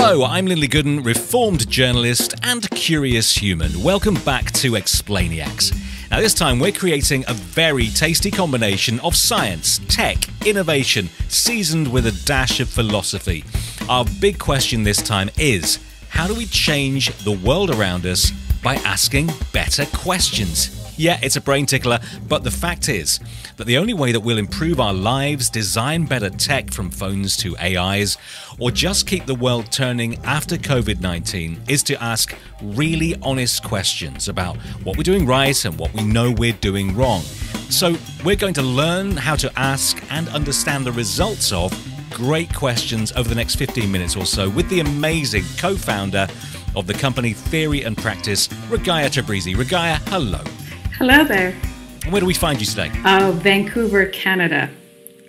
Hello, I'm Lindley Gooden, reformed journalist and curious human. Welcome back to Explainiacs. Now this time we're creating a very tasty combination of science, tech, innovation, seasoned with a dash of philosophy. Our big question this time is, how do we change the world around us by asking better questions? Yeah, it's a brain tickler, but the fact is that the only way that we'll improve our lives, design better tech from phones to AIs, or just keep the world turning after COVID-19 is to ask really honest questions about what we're doing right and what we know we're doing wrong. So we're going to learn how to ask and understand the results of great questions over the next 15 minutes or so with the amazing co-founder of the company Theory+Practice, Rogayeh Tabrizi. Rogayeh, hello. Hello there. Where do we find you today? Vancouver, Canada.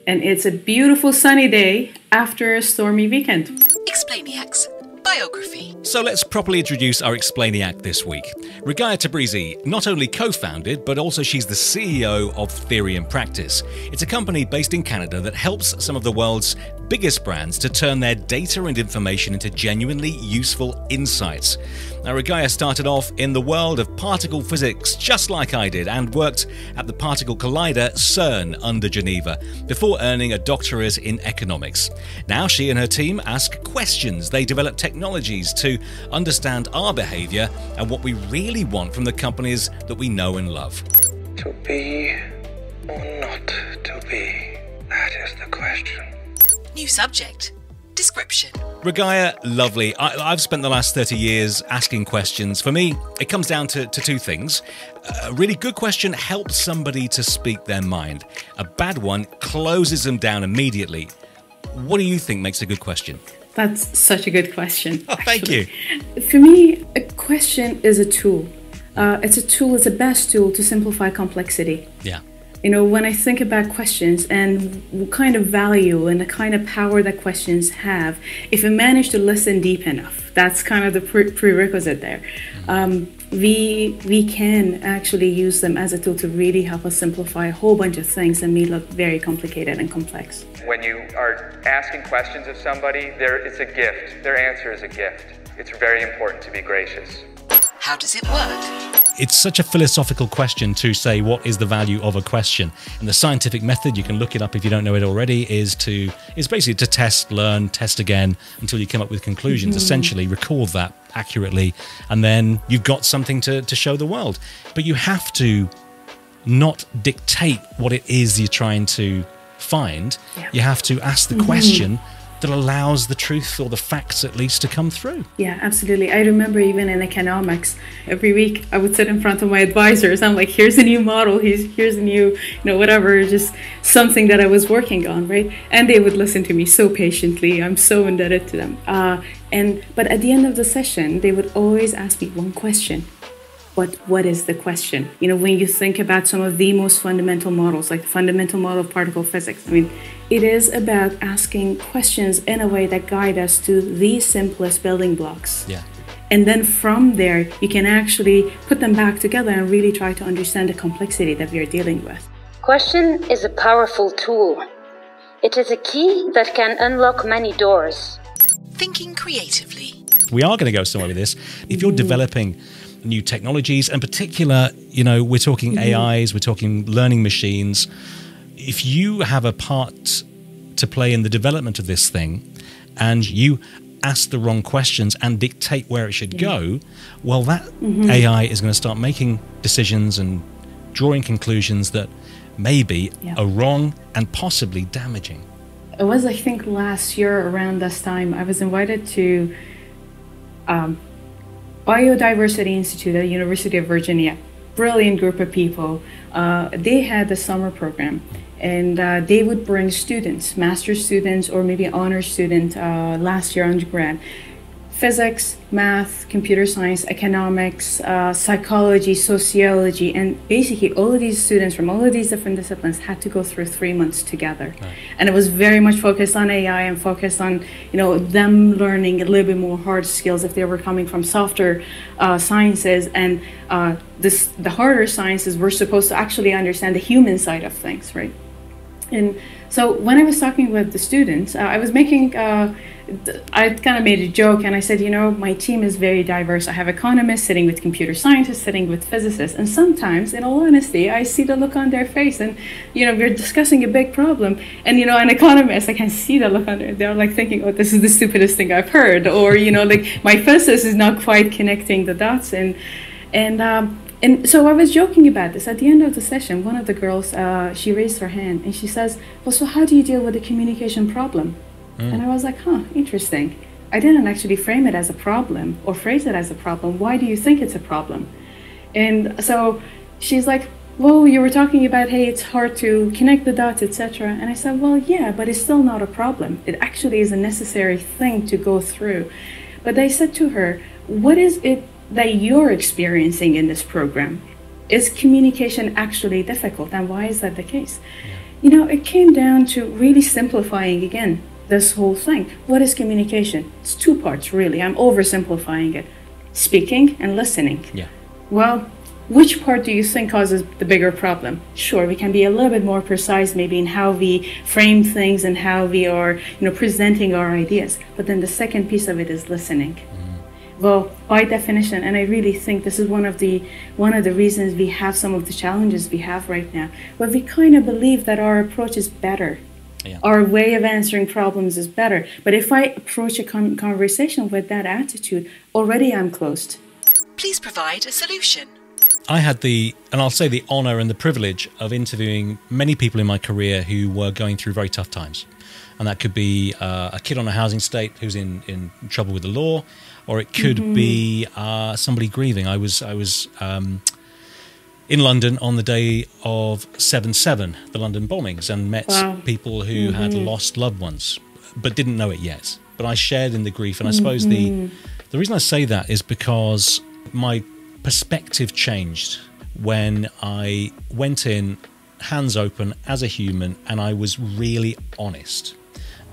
And it's a beautiful sunny day after a stormy weekend. Explainiacs Biography. So let's properly introduce our Explainiac this week. Rogayeh Tabrizi not only co-founded, but also she's the CEO of Theory+Practice. It's a company based in Canada that helps some of the world's biggest brands to turn their data and information into genuinely useful insights. Now, Rogayeh started off in the world of particle physics, just like I did, and worked at the particle collider CERN under Geneva, before earning a doctorate in economics. Now she and her team ask questions. They develop technologies to understand our behavior and what we really want from the companies that we know and love. To be or not to be, that is the question. New subject. Description. Rogayeh, lovely. I've spent the last 30 years asking questions. For me, it comes down to two things. A really good question helps somebody to speak their mind. A bad one closes them down immediately. What do you think makes a good question? That's such a good question. Oh, thank you. For me, a question is a tool. It's the best tool to simplify complexity. Yeah. You know, when I think about questions and what kind of value and the kind of power that questions have, if we manage to listen deep enough, that's kind of the prerequisite there. We can actually use them as a tool to really help us simplify a whole bunch of things that may look very complicated and complex. When you are asking questions of somebody, it's a gift. Their answer is a gift. It's very important to be gracious. How does it work? It's such a philosophical question to say what is the value of a question. And the scientific method, you can look it up if you don't know it already, is basically to test, learn, test again until you come up with conclusions. Essentially, record that accurately, and then you've got something to show the world. But you have to not dictate what it is you're trying to find. Yeah. You have to ask the question that allows the truth, or the facts at least, to come through. Yeah, absolutely. I remember even in economics, every week I would sit in front of my advisors. I'm like, here's a new model, here's a new, whatever, just something that I was working on, right? And they would listen to me so patiently. I'm so indebted to them. But at the end of the session, they would always ask me one question. But what is the question? You know, when you think about some of the most fundamental models, like the fundamental model of particle physics, I mean, it is about asking questions in a way that guide us to the simplest building blocks. Yeah. And then from there, you can actually put them back together and really try to understand the complexity that we are dealing with. Question is a powerful tool. It is a key that can unlock many doors. Thinking creatively. We are going to go somewhere with this. If you're developing new technologies, in particular, we're talking AIs, we're talking learning machines. If you have a part to play in the development of this thing and you ask the wrong questions and dictate where it should go, well, that AI is going to start making decisions and drawing conclusions that maybe are wrong and possibly damaging. It was, I think, last year around this time, I was invited to Biodiversity Institute at the University of Virginia. Brilliant group of people. They had a summer program, and they would bring students, master's students or maybe honor student last year undergrad. Physics, math, computer science, economics, psychology, sociology, and basically all of these students from all of these different disciplines had to go through 3 months together. Right. And it was very much focused on AI and focused on, them learning a little bit more hard skills if they were coming from softer sciences. And the harder sciences were supposed to actually understand the human side of things, right? And so when I was talking with the students, I was making, I kind of made a joke and I said, you know, my team is very diverse. I have economists sitting with computer scientists, sitting with physicists. And sometimes, in all honesty, I see the look on their face and, you know, we're discussing a big problem. And, you know, an economist, I can see the look on they're like thinking, oh, this is the stupidest thing I've heard. Or, you know, like my physicist is not quite connecting the dots. And so I was joking about this. At the end of the session, one of the girls, she raised her hand and she says, well, so how do you deal with the communication problem? And I was like, huh, interesting. I didn't actually frame it as a problem or phrase it as a problem. Why do you think it's a problem? And so she's like, well, you were talking about, hey, it's hard to connect the dots, etc. And I said, well, yeah, but it's still not a problem. It actually is a necessary thing to go through. But I said to her, what is it that you're experiencing in this program? Is communication actually difficult, and why is that the case? You know, it came down to really simplifying again this whole thing. What is communication? It's two parts really. I'm oversimplifying it. Speaking and listening. Yeah. Well, which part do you think causes the bigger problem? Sure, we can be a little bit more precise maybe in how we frame things and how we are, you know, presenting our ideas. But then the second piece of it is listening. Well, by definition, and I really think this is one of the reasons we have some of the challenges we have right now, but we kind of believe that our approach is better. Yeah. Our way of answering problems is better. But if I approach a conversation with that attitude, already I'm closed. Please provide a solution. I had the, and I'll say the honor and the privilege of interviewing many people in my career who were going through very tough times. And that could be a kid on a housing estate who's in trouble with the law, or it could be somebody grieving. I was in London on the day of 9/11, the London bombings, and met people who had lost loved ones, but didn't know it yet. But I shared in the grief, and I suppose the reason I say that is because my perspective changed when I went in hands open as a human, and I was really honest.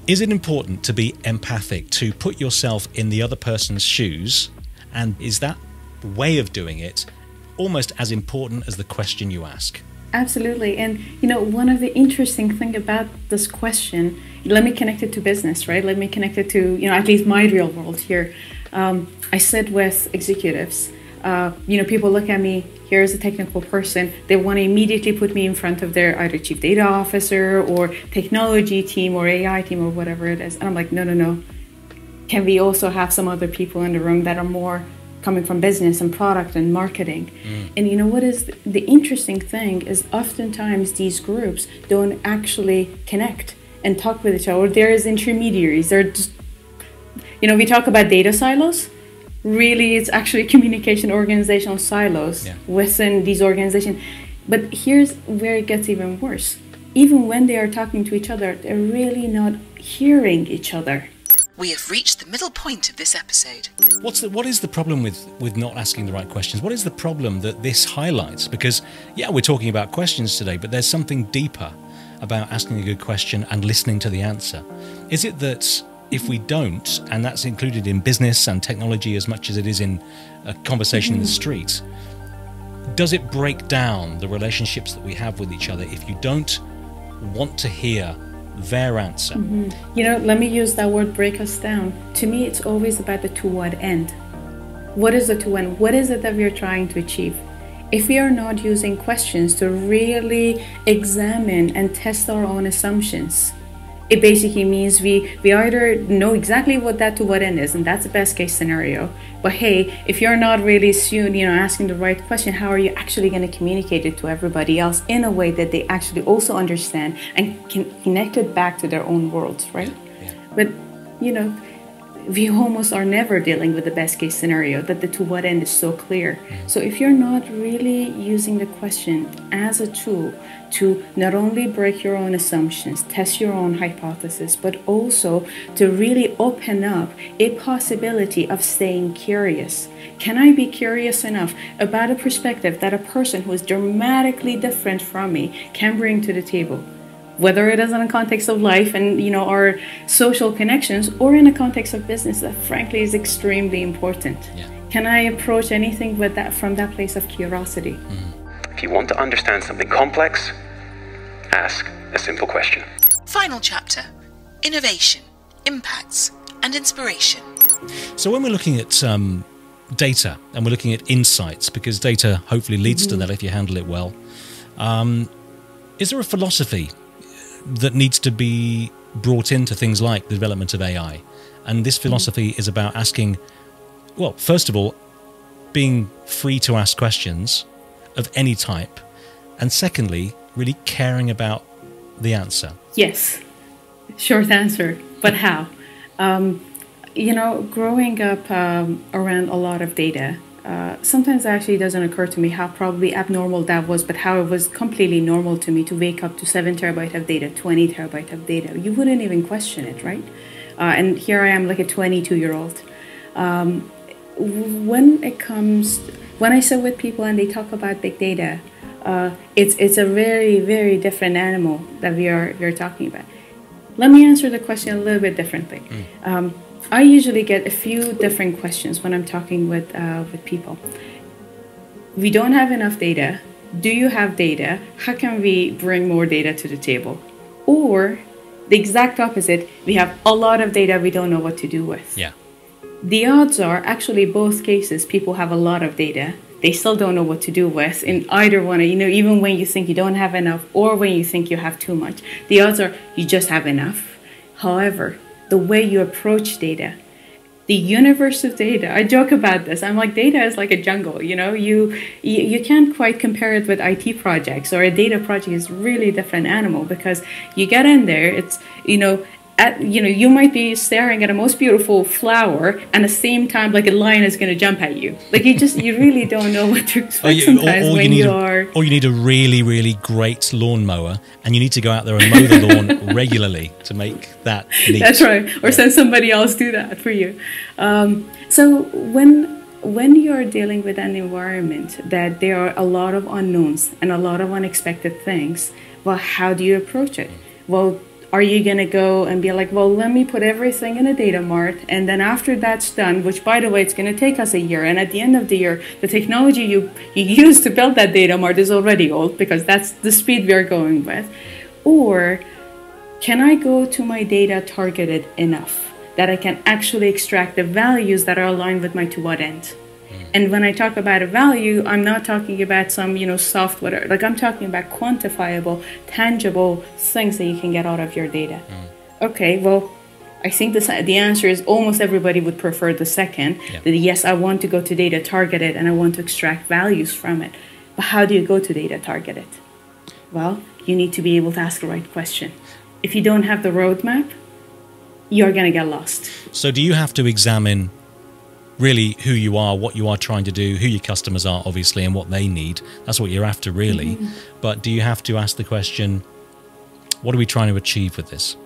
Is it important to be empathic, to put yourself in the other person's shoes? And is that way of doing it almost as important as the question you ask? Absolutely. And, you know, one of the interesting thing about this question, let me connect it to business, right? Let me connect it to, you know, at least my real world here. I sit with executives. You know, people look at me, here's a technical person, they want to immediately put me in front of their either chief data officer or technology team or AI team or whatever it is. And I'm like, no. Can we also have some other people in the room that are more coming from business and product and marketing? And you know what is the interesting thing is oftentimes these groups don't actually connect and talk with each other. Or there is intermediaries. They're just, you know, we talk about data silos. Really, it's actually communication organizational silos within these organizations. But here's where it gets even worse. Even when they are talking to each other, they're really not hearing each other. We have reached the middle point of this episode. What is the problem with not asking the right questions? What is the problem that this highlights? Because, yeah, we're talking about questions today, but there's something deeper about asking a good question and listening to the answer. Is it that if we don't, and that's included in business and technology as much as it is in a conversation in the street, does it break down the relationships that we have with each other if you don't want to hear their answer? You know, let me use that word, break us down. To me, it's always about the to what end. What is the to end? What is it that we are trying to achieve? If we are not using questions to really examine and test our own assumptions, it basically means we either know exactly what that to what end is, and that's the best case scenario. But hey, if you're not really soon, you know, asking the right question, how are you actually going to communicate it to everybody else in a way that they actually also understand and can connect it back to their own worlds, right? But, you know, we almost are never dealing with the best case scenario, that the to what end is so clear. So if you're not really using the question as a tool to not only break your own assumptions, test your own hypothesis, but also to really open up a possibility of staying curious. Can I be curious enough about a perspective that a person who is dramatically different from me can bring to the table? Whether it is in a context of life and, you know, our social connections, or in a context of business that frankly is extremely important. Can I approach anything with that from that place of curiosity? If you want to understand something complex, ask a simple question. Final chapter: innovation, impacts, and inspiration. So when we're looking at data and we're looking at insights, because data hopefully leads to that if you handle it well, is there a philosophy that needs to be brought into things like the development of AI? And this philosophy is about asking, well, first of all, being free to ask questions of any type, and secondly, really caring about the answer. Yes, short answer, but how? You know, growing up around a lot of data, sometimes it actually doesn't occur to me how probably abnormal that was, but how it was completely normal to me to wake up to 7 terabyte of data, 20 terabyte of data. You wouldn't even question it, right? And here I am, like a 22-year-old. When I sit with people and they talk about big data, it's a very, very different animal that we're talking about. Let me answer the question a little bit differently. I usually get a few different questions when I'm talking with people. We don't have enough data. Do you have data? How can we bring more data to the table? Or the exact opposite, we have a lot of data we don't know what to do with. Yeah. The odds are actually both cases, people have a lot of data. They still don't know what to do with in either one. You know, even when you think you don't have enough or when you think you have too much, the odds are you just have enough. However, the way you approach data, the universe of data, I joke about this. I'm like, data is like a jungle, you know, you can't quite compare it with IT projects, or a data project is really a different animal, because you get in there, it's, you might be staring at a most beautiful flower, and at the same time, like, a lion is going to jump at you. Like, you really don't know what to expect sometimes when you are. Or you need a really, really great lawnmower, and you need to go out there and mow the lawn regularly to make that neat. That's right. Or send somebody else do that for you. So when you're dealing with an environment that there are a lot of unknowns and a lot of unexpected things, well, how do you approach it? Well, are you going to go and be like, well, let me put everything in a data mart, and then after that's done, which, by the way, it's going to take us a year, and at the end of the year, the technology you used to build that data mart is already old, because that's the speed we are going with? Or can I go to my data targeted enough that I can actually extract the values that are aligned with my to what end? And when I talk about a value, I'm not talking about some, software. Like, I'm talking about quantifiable, tangible things that you can get out of your data. Okay, well, I think the answer is almost everybody would prefer the second. Yeah. That yes, I want to go to data targeted and I want to extract values from it. But how do you go to data targeted? Well, you need to be able to ask the right question. If you don't have the roadmap, you're going to get lost. So do you have to examine really who you are, what you are trying to do, who your customers are, obviously, and what they need? That's what you're after, really. But do you have to ask the question, what are we trying to achieve with this?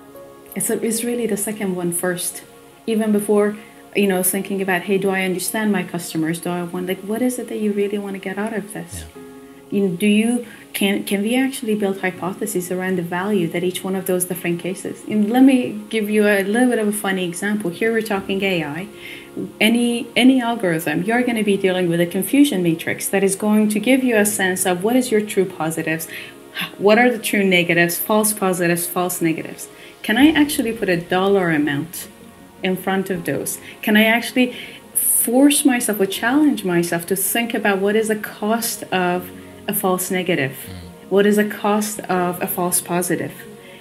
It's really the second one first. Even before, thinking about, hey, do I understand my customers? Do I want, what is it that you really want to get out of this? Yeah. Can we actually build hypotheses around the value that each one of those different cases? And let me give you a little bit of a funny example. Here we're talking AI. Any algorithm, you're going to be dealing with a confusion matrix that is going to give you a sense of what is your true positives, what are the true negatives, false positives, false negatives. Can I actually put a dollar amount in front of those? Can I actually force myself or challenge myself to think about what is the cost of a false negative? What is the cost of a false positive?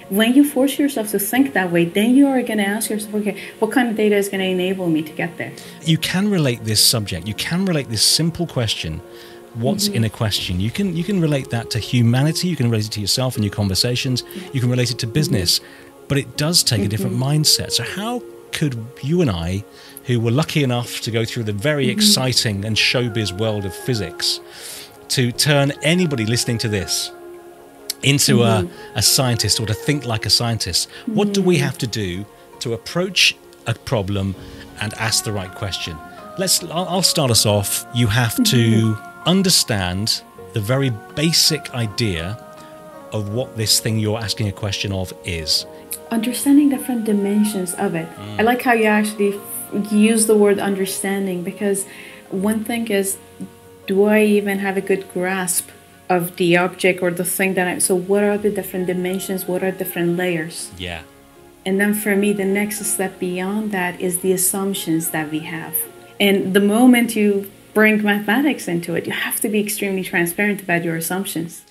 When you force yourself to think that way, then you are going to ask yourself, okay, what kind of data is going to enable me to get there? You can relate this subject, you can relate this simple question, what's in a question. You can relate that to humanity, you can relate it to yourself and your conversations, you can relate it to business, but it does take a different mindset. So how could you and I, who were lucky enough to go through the very exciting and showbiz world of physics, to turn anybody listening to this into a scientist, or to think like a scientist? What do we have to do to approach a problem and ask the right question? I'll start us off. You have to understand the very basic idea of what this thing you're asking a question of is. Understanding different dimensions of it. I like how you actually use the word understanding, because one thing is, do I even have a good grasp of the object or the thing so what are the different dimensions? What are different layers? Yeah. And then for me, the next step beyond that is the assumptions that we have. And the moment you bring mathematics into it, you have to be extremely transparent about your assumptions.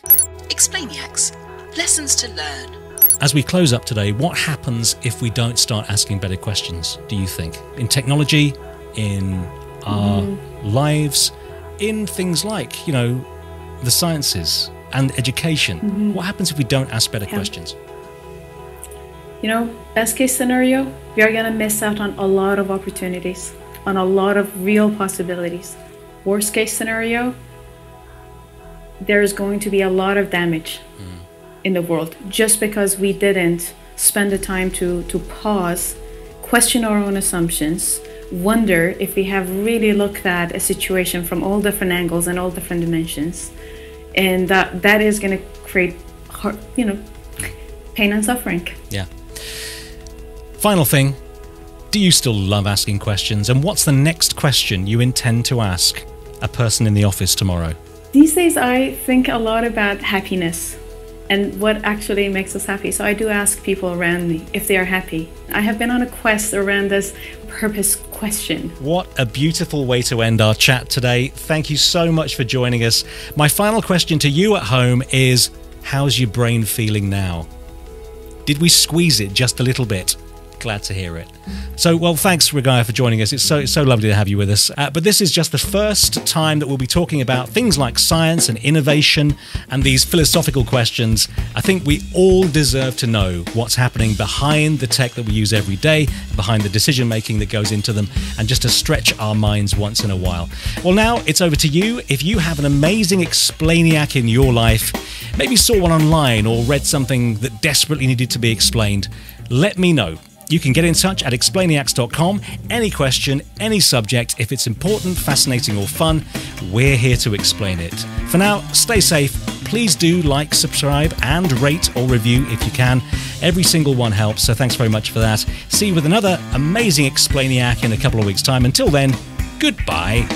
Explainiacs. Lessons to learn. As we close up today, what happens if we don't start asking better questions, do you think? In technology, in our lives, in things like, you know, the sciences and education. What happens if we don't ask better questions? You know, best case scenario, we are going to miss out on a lot of opportunities, on a lot of real possibilities. Worst case scenario, there's going to be a lot of damage in the world just because we didn't spend the time to pause, question our own assumptions, wonder if we have really looked at a situation from all different angles and all different dimensions. And that is going to create, pain and suffering. Yeah. Final thing, do you still love asking questions? And what's the next question you intend to ask a person in the office tomorrow? These days, I think a lot about happiness and what actually makes us happy. So I do ask people around me if they are happy. I have been on a quest around this purpose question. What a beautiful way to end our chat today. Thank you so much for joining us. My final question to you at home is, how's your brain feeling now? Did we squeeze it just a little bit? Glad to hear it. So, well, thanks, Rogayeh, for joining us. It's so lovely to have you with us. But this is just the first time that we'll be talking about things like science and innovation and these philosophical questions. I think we all deserve to know what's happening behind the tech that we use every day, behind the decision-making that goes into them, and just to stretch our minds once in a while. Well, now it's over to you. If you have an amazing explainiac in your life, maybe saw one online or read something that desperately needed to be explained, let me know. You can get in touch at explainiacs.com. Any question, any subject, if it's important, fascinating or fun, we're here to explain it. For now, stay safe. Please do like, subscribe and rate or review if you can. Every single one helps, so thanks very much for that. See you with another amazing Explainiac in a couple of weeks' time. Until then, goodbye.